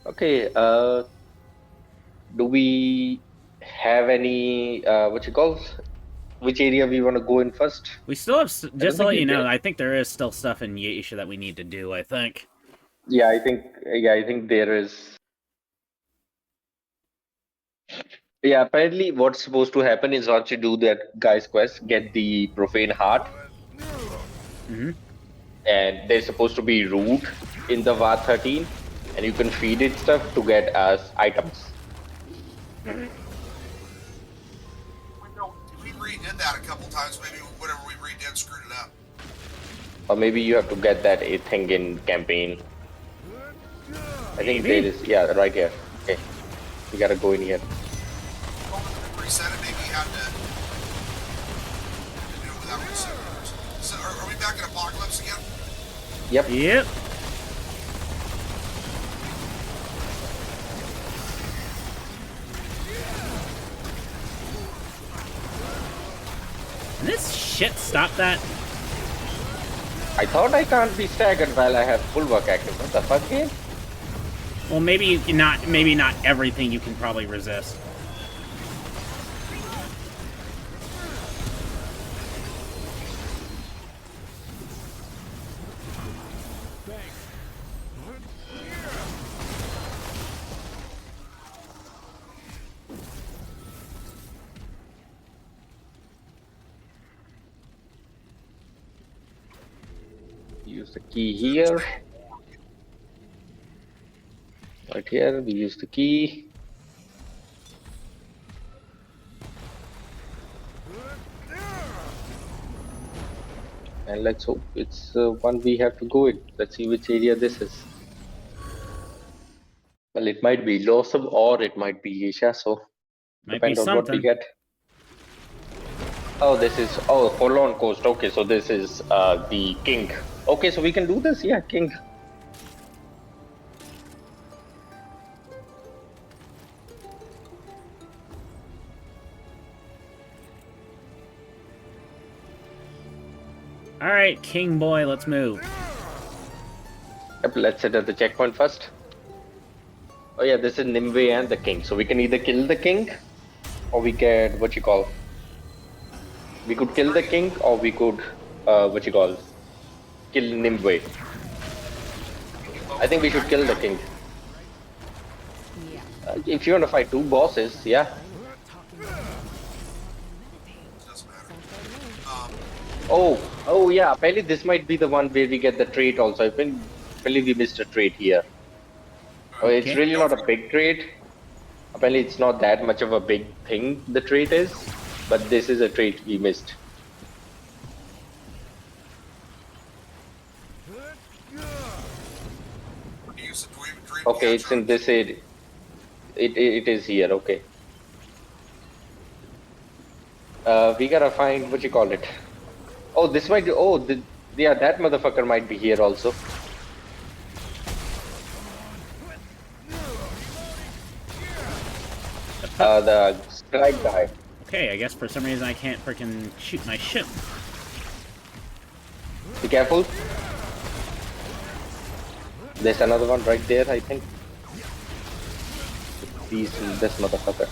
Okay, do we have any what you call which area we want to go in first? We still have, I don't just to think let you you get. know, I think there is still stuff in Yeisha that we need to do, I think. Yeah, I think there is. Yeah, apparently what's supposed to happen is once you do that guy's quest, get the profane heart, Hmm. and there's supposed to be root in the VAR 13, and you can feed it stuff to get us items. We know we redid that a couple times. Maybe whatever we redid screwed it up. Or maybe you have to get that a thing in campaign. I think there Maybe. is, yeah, right here. Okay, we gotta go in here. Well, reset it. Maybe you had to do it without resetting it. So, are we back in Apocalypse again? Yep. Yep. Can this shit stop that? I thought I can't be staggered while I have full work active. What the fuck, game? Well, maybe not. Maybe not everything you can probably resist. Use the key here. Right here, we use the key. And let's hope it's one we have to go in. Let's see which area this is. Well, it might be Losomn or it might be Asia, so Might be depend on what we something. get. Oh, this is Forlorn Coast. Okay, so this is the king. Okay, so we can do this. Yeah, king. All right, King Boy, let's move. Yep, let's set at the checkpoint first. Oh yeah, this is Nimue and the king. So we can either kill the king, or we can what you call. We could kill the king, or we could what you call kill Nimue. I think we should kill the king. If you want to fight two bosses, yeah. Doesn't matter. Oh yeah. Apparently this might be the one where we get the trait also. Apparently we missed a trait here. Oh, it's Okay. really not a big trait. Apparently it's not that much of a big thing. The trait is, but this is a trait we missed. Use the dream Okay, it's catcher. in this area. It is here. Okay. We gotta find what you call it. Oh, this might. Oh, yeah, that motherfucker might be here also. The strike guy. Okay, I guess for some reason I can't freaking shoot my ship. Be careful. There's another one right there, I think. This motherfucker.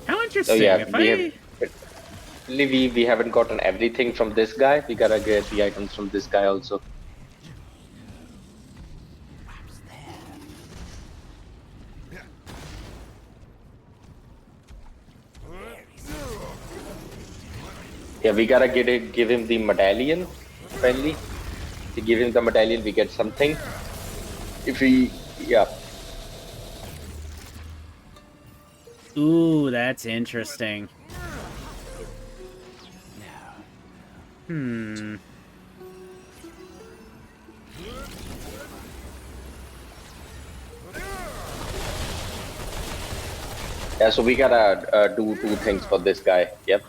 How Oh interesting. yeah, If I we haven't gotten everything from this guy. We gotta get the items from this guy also. Yeah, we gotta give him the medallion. Apparently, to give him the medallion, we get something. If we, yeah, Ooh, that's interesting. Hmm. yeah. So we gotta do two things for this guy. Yep.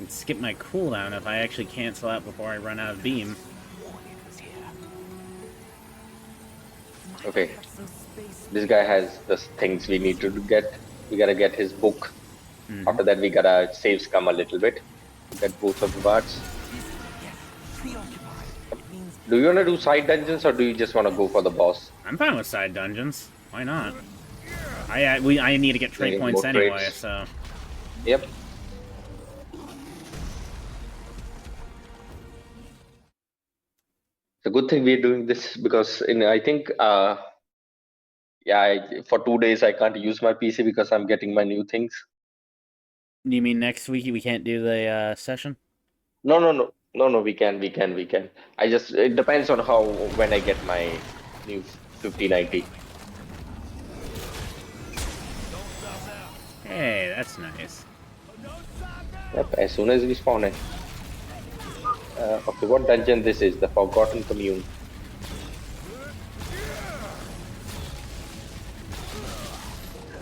And skip my cooldown if I actually cancel out before I run out of beam. Okay. This guy has the things we need to get. We gotta get his book. Mm-hmm. After that, we gotta save scum a little bit. Get both of the bards. Do you want to do side dungeons or do you just want to go for the boss? I'm fine with side dungeons. Why not? I need to get trait Getting points more anyway, traits. so... Yep. It's a good thing we're doing this because I think for 2 days I can't use my PC because I'm getting my new things. You mean next week we can't do the session? No. We can. It depends on when I get my new 5090. Hey, that's nice. Yep. As soon as we spawn it. Okay, what dungeon this is? The Forgotten Commune.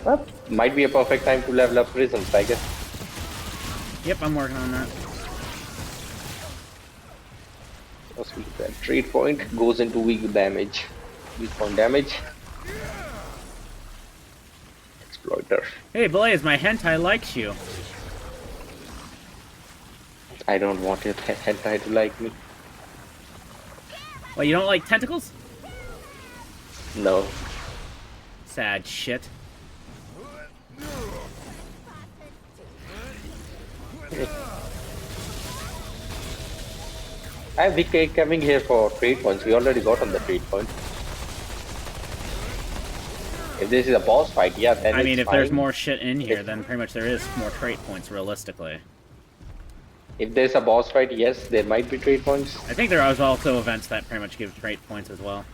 Well, might be a perfect time to level up prisms, I guess. Yep, I'm working on that. Let's look at trade point goes into weak damage. Weak point damage. Exploiter. Hey, Blaze, my hentai likes you. I don't want your hentai to like me. Well, you don't like tentacles? No. Sad shit. We coming here for trade points. We already got on the trade point. If this is a boss fight, yeah, then I mean, if there's fine. more shit in here, then pretty much there is more trait points, realistically. If there's a boss fight, yes, there might be trade points. I think there are also events that pretty much give trait points as well.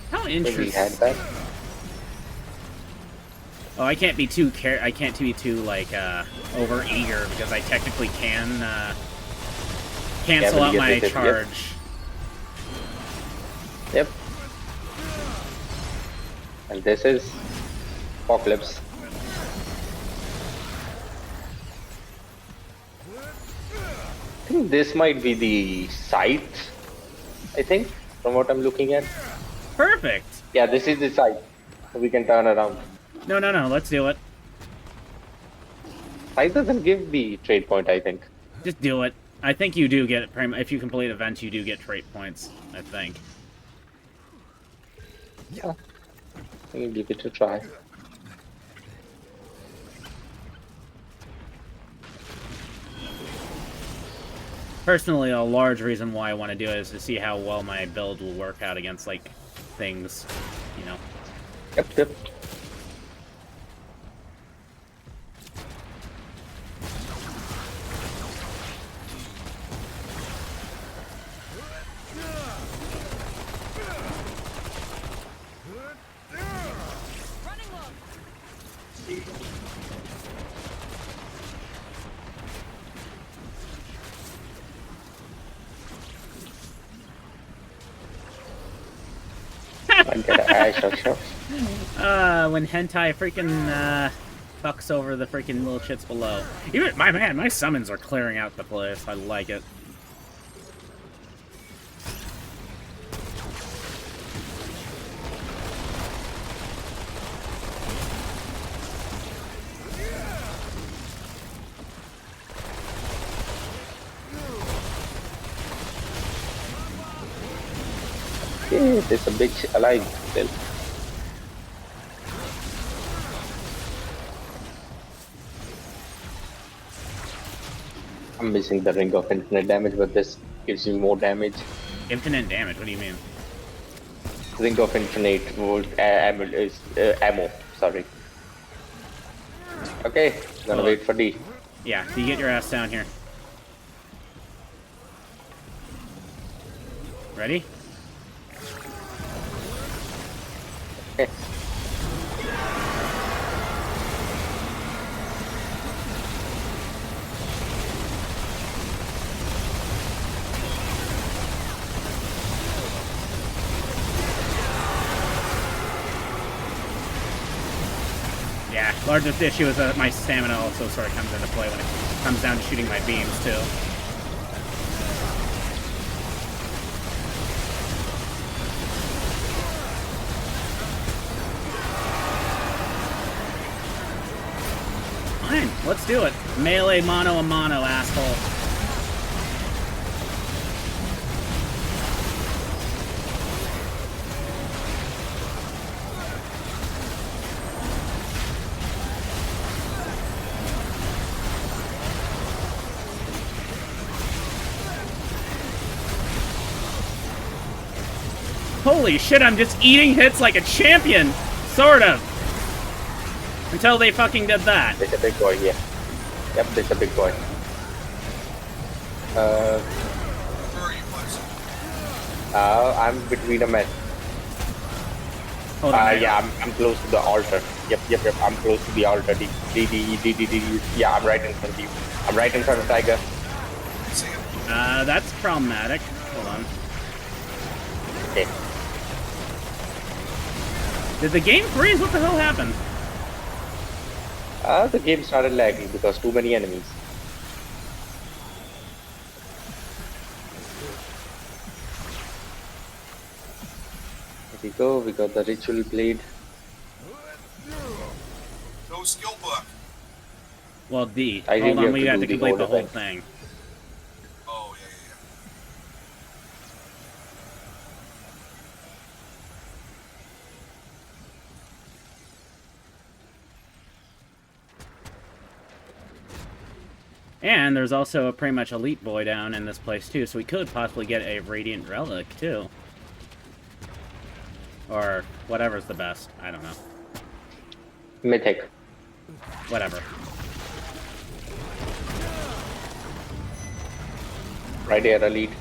How We had interesting. that. Oh, I can't be too like over eager because I technically can cancel Yeah, out but my you get charge. Yep. And this is Apocalypse. I think this might be the scythe. I think, from what I'm looking at. Perfect. Yeah, this is the scythe. So we can turn around. No, let's do it. Scythe doesn't give the trade point, I think. Just do it. I think you do get it. If you complete events, you do get trait points. I think. Yeah. I can give it a try. Personally, a large reason why I want to do it is to see how well my build will work out against, like, things, you know. Yep. I get an ash or so. When hentai freaking, fucks over the freaking little shits below. Even, my summons are clearing out the place. I like it. Yeah, there's a bitch alive still. I'm missing the ring of infinite damage, but this gives you more damage. Infinite damage? What do you mean? Ring of infinite ammo. Sorry. Okay, gonna wait for D. Yeah, you get your ass down here. Ready? Okay. Largest issue is that my stamina also sort of comes into play when it comes down to shooting my beams, too. Fine, let's do it. Melee mano a mano, asshole. Holy shit, I'm just eating hits like a champion! Sort of. Until they fucking did that. There's a big boy here. Yep, there's a big boy. Where are you, Buzz? I'm between a mess. Hold on. Yeah, I'm close to the altar. Yep, I'm close to the altar. Yeah, I'm right in front of you. I'm right in front of Tiger. See him? That's problematic. Hold on. Okay. Did the game freeze? What the hell happened? The game started lagging because too many enemies. There we go, we got the ritual blade. No skill book. Well, D. I Hold think on, we we have have to to do the complete the whole whole thing. Oh, yeah. And there's also a pretty much elite boy down in this place, too, so we could possibly get a Radiant Relic, too. Or whatever's the best. I don't know. Mythic. Whatever. Right here, elite.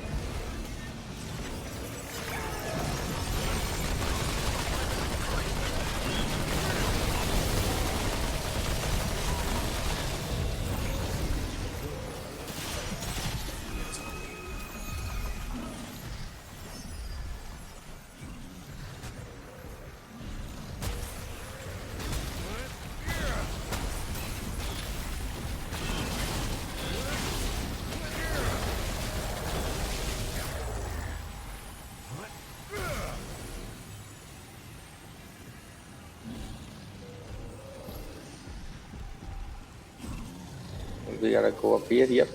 We gotta go up here, yep.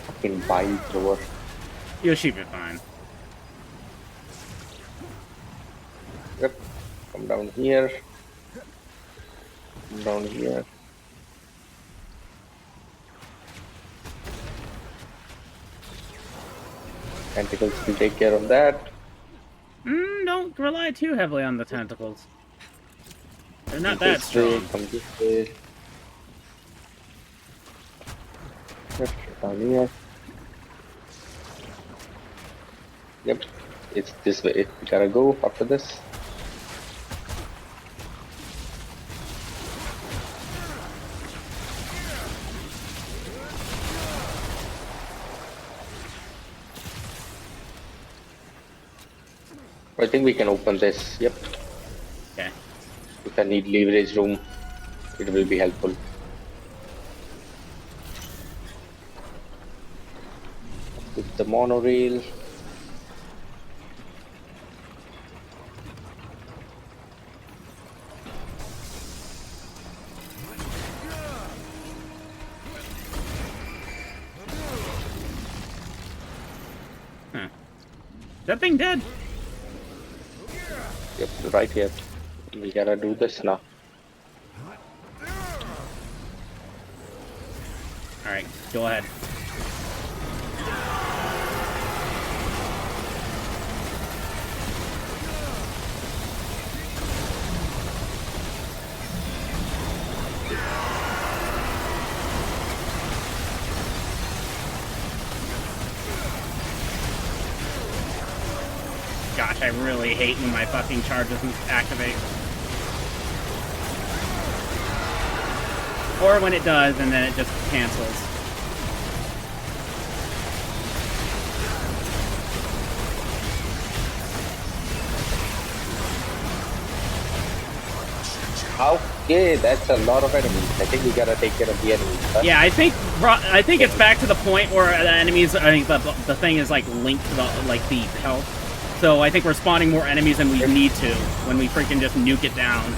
Fucking bile thrower. You'll shoot it fine. Yep. Come down here. Come down here. Tentacles will take care of that. Don't rely too heavily on the tentacles. They're not Come that this way, strong. come this way. Yep, down here. Yep, it's this way. We gotta go after this. I think we can open this. Yep. Okay. If I need leverage room, it will be helpful. With the monorail. Huh. Is that thing dead? Yep, right here. We gotta do this now. Alright, go ahead. Gosh, I really hate when my fucking charges activate. Or when it does, and then it just cancels. Okay, that's a lot of enemies. I think we gotta take care of the enemies first. Yeah, I think it's back to the point where the enemies. I think the thing is like linked to the health. So I think we're spawning more enemies than we need to when we freaking just nuke it down.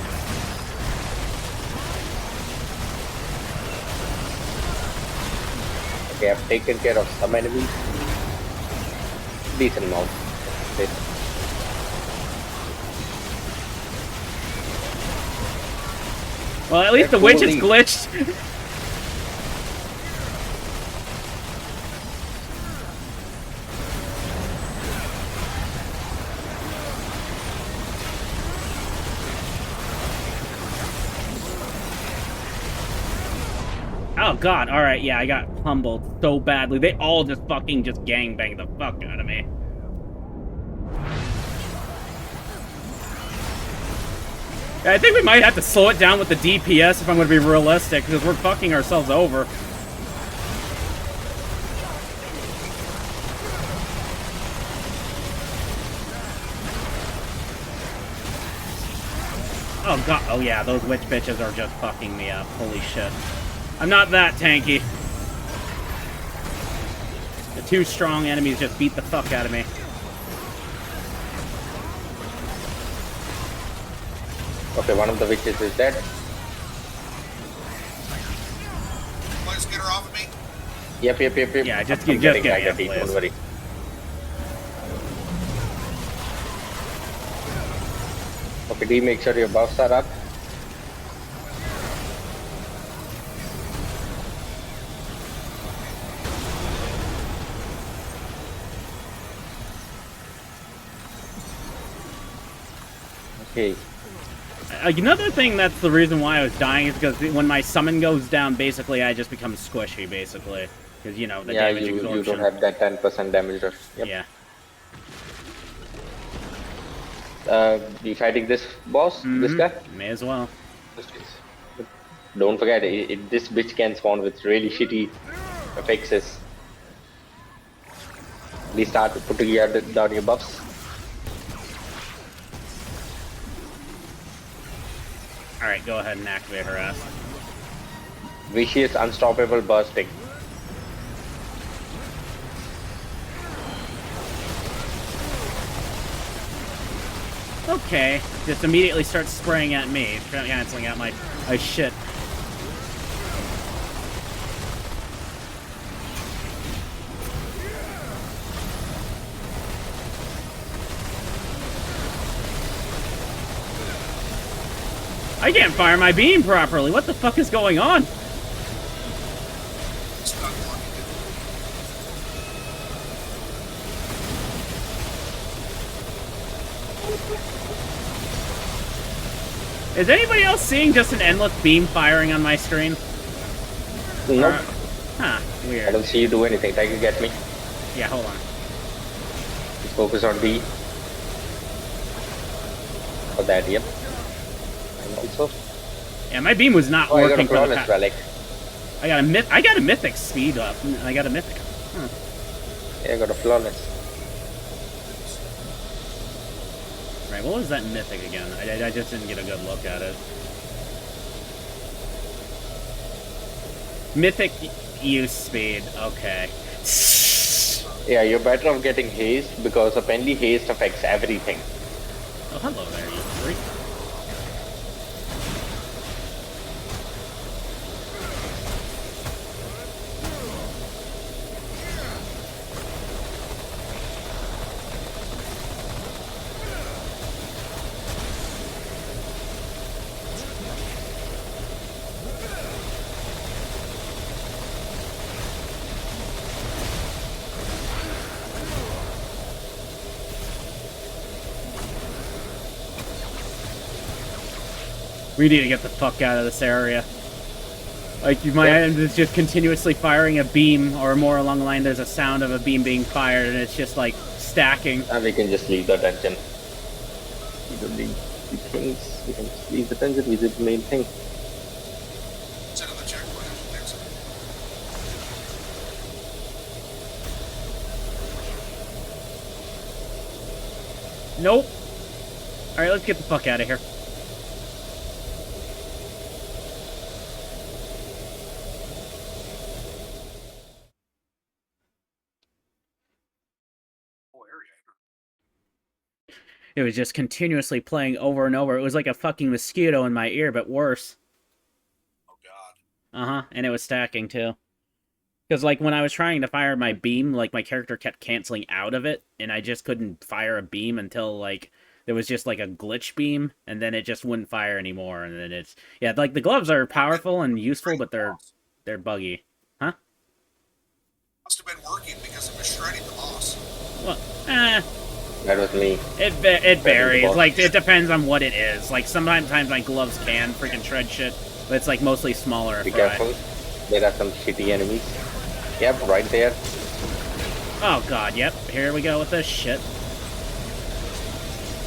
Okay, I've taken care of some enemies. Decent amount. Okay. Well, at least the witch is glitched. Oh god, alright, yeah, I got pummeled so badly. They all just fucking gangbang the fuck out of me. I think we might have to slow it down with the DPS if I'm going to be realistic, because we're fucking ourselves over. Oh god, oh yeah, those witch bitches are just fucking me up. Holy shit. I'm not that tanky. The two strong enemies just beat the fuck out of me. Okay, one of the witches is dead. Please get her off of me. Yep. Yeah, just I'm get getting it, deep, please. don't worry. Okay, D, make sure your buffs are up. Okay. Another thing that's the reason why I was dying is because when my summon goes down, basically I just become squishy, basically. Because, you know, the damage absorption. You don't have that 10% damage rush. Yep. Yeah. You fighting this boss? This guy? May as well. Don't forget, this bitch can spawn with really shitty fixes. Please start putting down your buffs. Alright, go ahead and activate her ass. Vicious, unstoppable bursting. Okay, just immediately starts spraying at me, canceling out my shit. I can't fire my beam properly. What the fuck is going on? It's not working. Is anybody else seeing just an endless beam firing on my screen? Nope. Huh, I weird. don't see you do anything. Try to get me. Yeah, hold on. Just focus on B. For that, yep. And also, Yeah, my beam was not I got working a for the flawless past. relic. I got a mythic speed up. I got a mythic. Huh. Yeah, I got a flawless. Right, what was that mythic again? I just didn't get a good look at it. Mythic use speed. Okay. Yeah, you're better off getting haste because apparently haste affects everything. Oh, hello there, you freak. We need to get the fuck out of this area. Like, my end is just continuously firing a beam, or more along the line, there's a sound of a beam being fired, and it's just, like, stacking. And we can just leave the dungeon. We don't need the things. We can just leave the dungeon. We did the main thing. It's into the checkpoint. Thanks. Nope. Alright, let's get the fuck out of here. It was just continuously playing over and over. It was like a fucking mosquito in my ear, but worse. Oh god. Uh-huh, and it was stacking, too. Because, like, when I was trying to fire my beam, like, my character kept canceling out of it, and I just couldn't fire a beam until, like, there was just, like, a glitch beam, and then it just wouldn't fire anymore, and then it's... Yeah, like, the gloves are powerful and useful, but they're buggy. Huh? Must have been working because it was shredding the boss. Well, That was me. It varies. Like, it depends on what it is. Like, sometimes my gloves can freaking shred shit, but it's, like, mostly smaller. Be careful. There are some shitty enemies. Yep, right there. Oh god, yep. Here we go with this shit.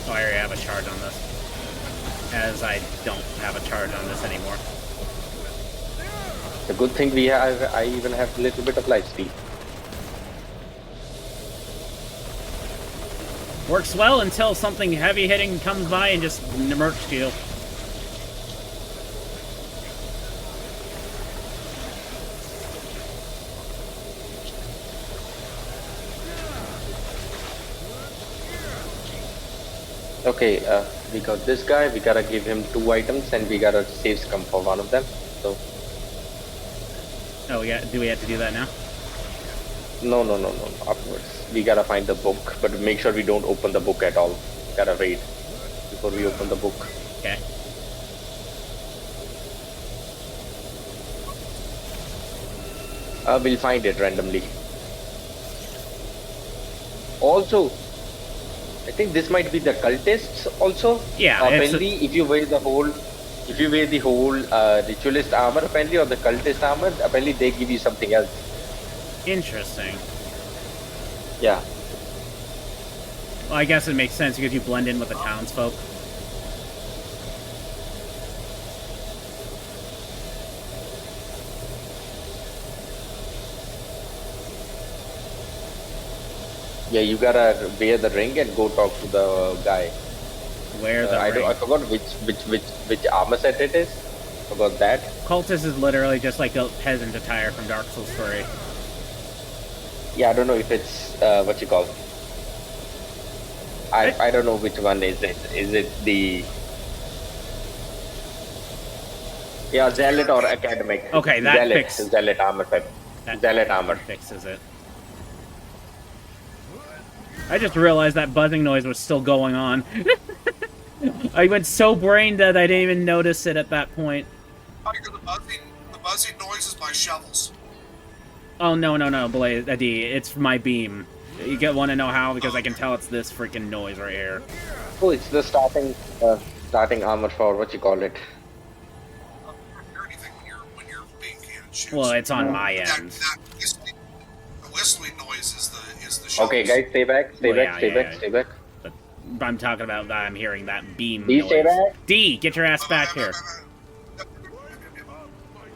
Oh, I already have a charge on this. As I don't have a charge on this anymore. The good thing I even have a little bit of lifesteal. Works well until something heavy hitting comes by and just murks you. Okay, we got this guy. We gotta give him 2 items, and we gotta save scum for one of them. So. Oh, yeah. Do we have to do that now? No. Afterwards, we gotta find the book, but make sure we don't open the book at all. Gotta wait before we open the book. Okay. We'll find it randomly. Also, I think this might be the cultists also. Yeah, apparently, if you wear the whole ritualist armor, apparently, or the cultist armor, apparently they give you something else. Interesting. Yeah. Well, I guess it makes sense because you blend in with the townsfolk. Yeah, you gotta wear the ring and go talk to the guy. Wear the ring. I forgot which armor set it is. Forgot that. Cultist is literally just like a peasant attire from Dark Souls 3. Yeah, I don't know if it's what you call. I don't know which one is it. Is it the zealot or academic? Okay, that fixes zealot armor set. Zealot armor fixes it. I just realized that buzzing noise was still going on. I went so brain dead I didn't even notice it at that point. The buzzing noise is my shovels. Oh no, Blaze, D, it's my beam. You want to know how? Because I can tell it's this freaking noise right here. Oh, it's the starting armor for what you call it. I don't hear anything when you're being cannon shoots. Well, it's on my end. The whistling noise is the shovels. Okay, guys, stay back, stay back. But I'm talking about that. I'm hearing that beam D, noise. stay back. D, get your ass back here.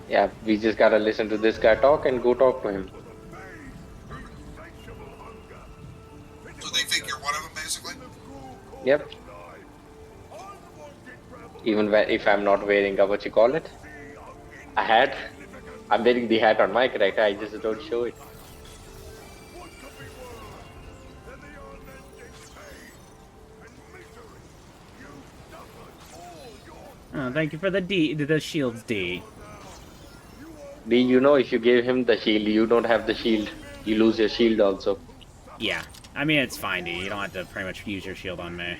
Yeah, we just gotta listen to this guy talk and go talk to him. So they think you're one of them, basically? Yep. Even if I'm not wearing a what you call it, a hat. I'm wearing the hat on my character. I just don't show it. Oh, thank you for the shields, D. D, you know, if you give him the shield, you don't have the shield. You lose your shield also. Yeah, I mean it's fine, D. You don't have to pretty much use your shield on me.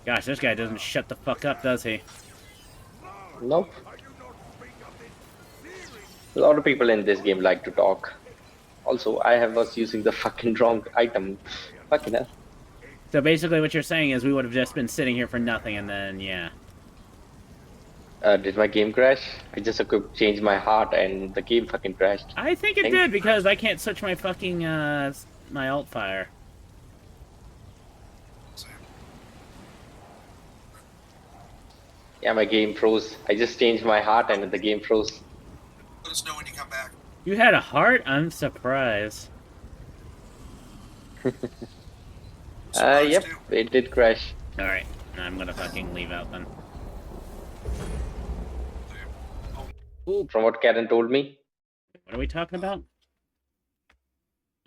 Gosh, this guy doesn't shut the fuck up, does he? Nope. A lot of people in this game like to talk. Also, I was using the fucking wrong item. Fucking hell. So basically what you're saying is we would have just been sitting here for nothing and then, yeah. Did my game crash? I just changed my heart and the game fucking crashed. I think it did because I can't switch my fucking, my alt fire. Yeah, my game froze. I just changed my heart and the game froze. Let us know when you come back. You had a heart? I'm surprised. Surprise Yep, too. it did crash. Alright, I'm gonna fucking leave out then. Ooh, From what Karen told me. what are we talking about?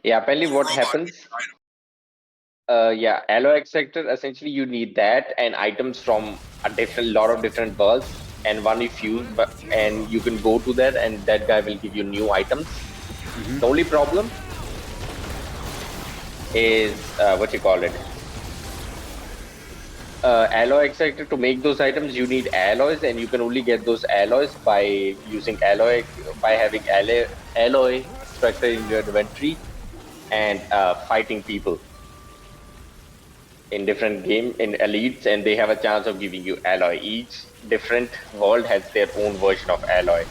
Yeah, apparently The what robot happens. item. Yeah, alloy extractor. Essentially, you need that and items from a lot of different worlds, and one you fuse, and you can go to that, and that guy will give you new items. The only problem is what you call it. Alloy extractor. To make those items, you need alloys, and you can only get those alloys by using by having alloy extractor in your inventory and fighting people in different game in elites, and they have a chance of giving you alloy. Each different world has their own version of alloy.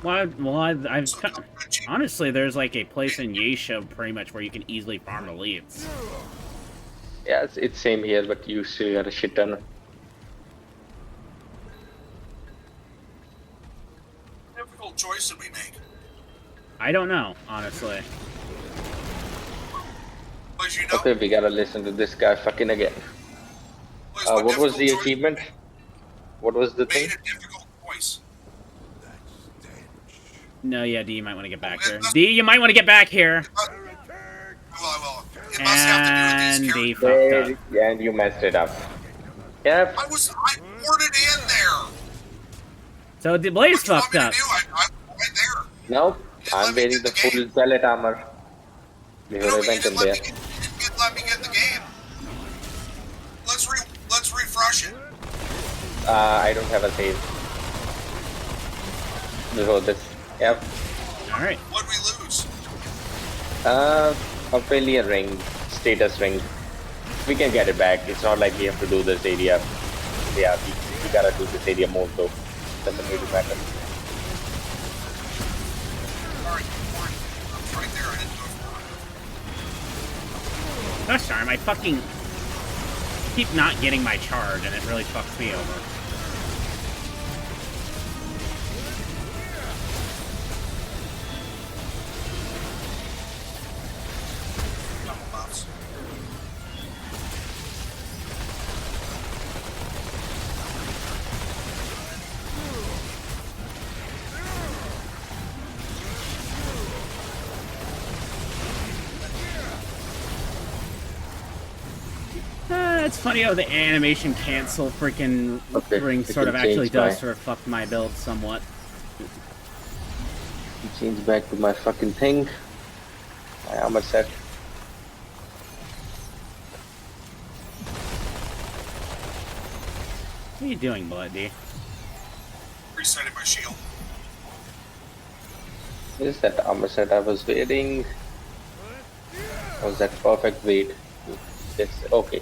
Well, I've So don't cheat. honestly, there's like a place in Yesha pretty much where you can easily farm elites. Yeah, it's same here, but you still got a shit ton. Difficult choice did we make? I don't know, honestly. As you know, Okay, we gotta listen to this guy fucking again. Liz, What was difficult the choice achievement? What was the made thing? a difficult choice. No, yeah, D, you might want to get back Well, here. it must- D, you might want to get back here. Well, it must have to do with And these D characters. fucked up. And you messed it up. Yep. I poured it in there. So the Blaze What do you want fucked me to up. do? I'm right there. Now You didn't I'm let me wearing get the the game. full pellet armor. You Before know, I but you went in didn't let there. me get, you didn't let me get the game. Let's refresh it. I don't have a save. Before this. Yep. Alright. What'd we lose? Apparently a ring. Status ring. We can get it back. It's not like we have to do this area. Yeah, we gotta do this area more though. Doesn't really matter. Sorry, it's right there. I didn't go for it. Gosh darn, I fucking keep not getting my charge, and it really fucks me over. Double buffs. It's funny how the animation cancel freaking Okay, ring we sort can of actually change does my- sort of fuck my build somewhat. Change back to my fucking thing. My armor set. What are you doing, Bloody? Resetting my shield. Is that armor set I was wearing? Was that perfect weight? Yes, okay.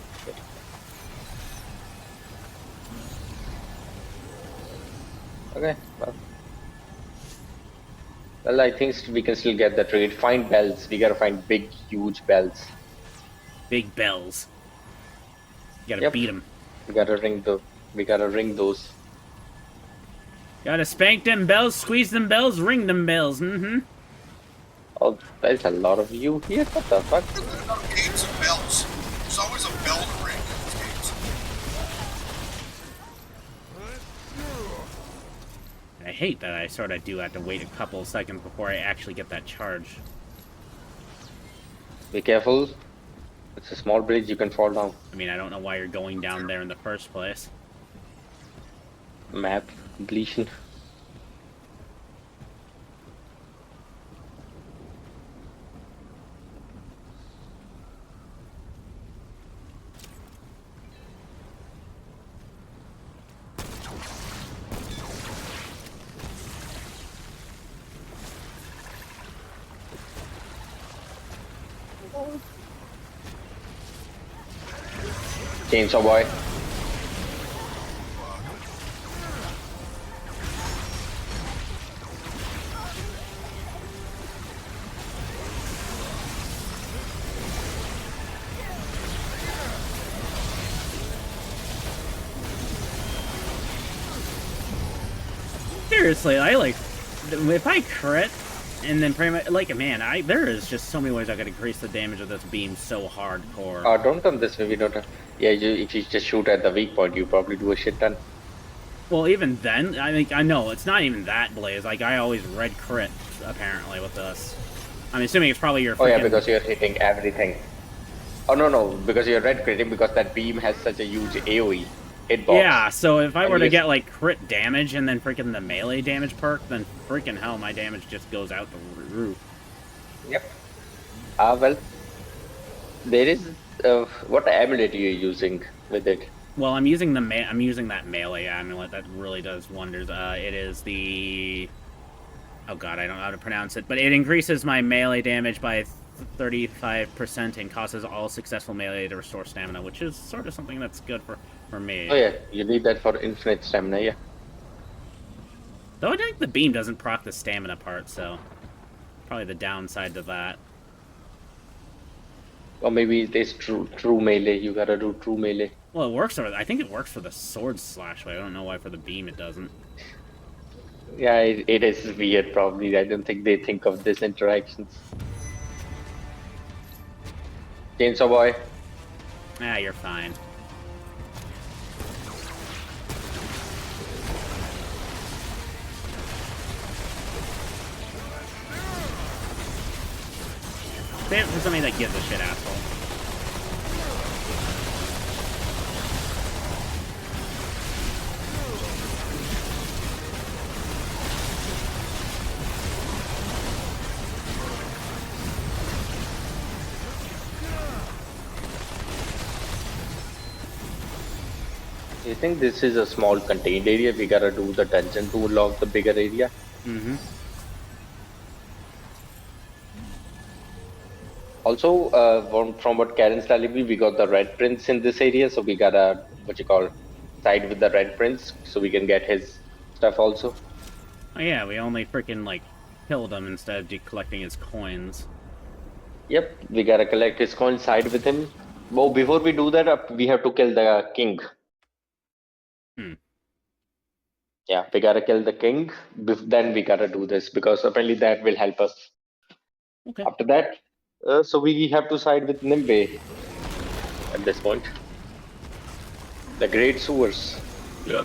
Okay, well, I think we can still get the trade. Find bells. We gotta find big, huge bells. Big bells. You gotta Yep. beat them. We gotta ring those. Gotta spank them bells, squeeze them bells, ring them bells. Mm-hmm. Oh, there's a lot of you here. What the fuck? There's about games of bells. There's always a bell to ring in these games. I hate that I sort of do have to wait a couple seconds before I actually get that charge. Be careful. It's a small bridge. You can fall down. I mean, I don't know why you're going down there in the first place. Map completion. Chainsaw boy. seriously, I like if I crit and then pretty much like man, there is just so many ways I could increase the damage of this beam so hardcore. Don't turn this way. We don't. Yeah, if you just shoot at the weak point, you probably do a shit ton. Well, even then, I think I know it's not even that blaze. Like I always red crit apparently with this. I'm assuming it's probably your. Oh yeah, because you're hitting everything. Oh no, because you're red critting because that beam has such a huge AOE hitbox. Yeah, so if I were to get like crit damage and then freaking the melee damage perk, then freaking hell, my damage just goes out the roof. Yep. Well, there is what amulet you're using with it. Well, I'm using that melee amulet that really does wonders. It is the oh god, I don't know how to pronounce it, but it increases my melee damage by 35% and causes all successful melee to restore stamina, which is sort of something that's good for me. Oh yeah, you need that for infinite stamina, yeah. Though I think the beam doesn't proc the stamina part, so probably the downside to that. Or maybe it is true melee. You gotta do true melee. Well, it works. I think it works for the sword slash, but I don't know why for the beam it doesn't. Yeah, it is weird. Probably, I don't think they think of these interactions. Chainsaw boy. Ah, you're fine. Save it for somebody that gives a shit, asshole. You think this is a small contained area? We gotta do the dungeon to unlock the bigger area. Mm-hmm. Also, from what Karen's telling me, we got the red prince in this area, so we gotta side with the red prince, so we can get his stuff also. Oh yeah, we only freaking like killed him instead of collecting his coins. Yep, we gotta collect his coin, side with him. Oh, before we do that, we have to kill the king. Yeah, we gotta kill the king. Then we gotta do this because apparently that will help us. Okay. After that, so we have to side with Nimbe at this point. The Great Sewers. Yeah.